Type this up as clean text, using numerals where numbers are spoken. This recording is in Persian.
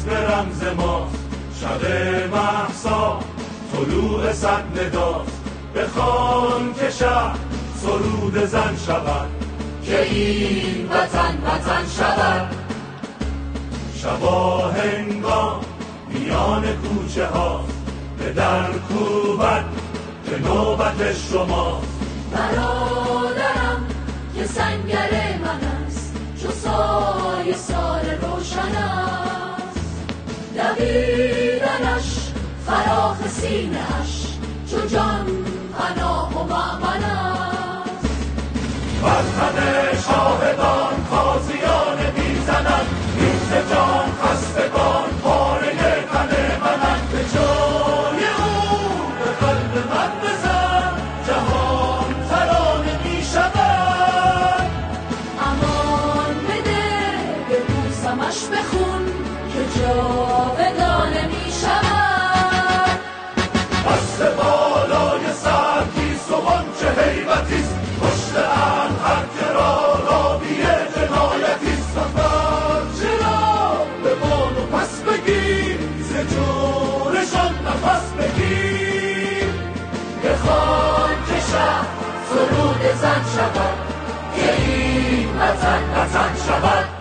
اسم رمز ماست. شب مهسا طلوع صد نداست، بخوان که شهر سرود زن شود، که این وطن وطن شود. شبا هنگام میان کوچه ها به در کوبت که نوبت شماست. برادرم که سنگر من است، چو سایه سال روشن است. دویدنش فراخ سینه اش، چو جان پناه و مأمن است. بر تن شاهدان تازیان میزنند، ریز جان خستگان پاره تن منند. به جای او به قلب من بزن، جهان ترانه میشود. امان بده ببوسمش به خون، که جاودانه میشود. دست بالای سرکیست و آنچه هیبتیست، پشت هر که را بی جنایتیست. سفر چرا به بان و پس بگیر، ز جورشان نفس بگیر. بخوان که شهر سرود زن شود، که این وطن وطن شود.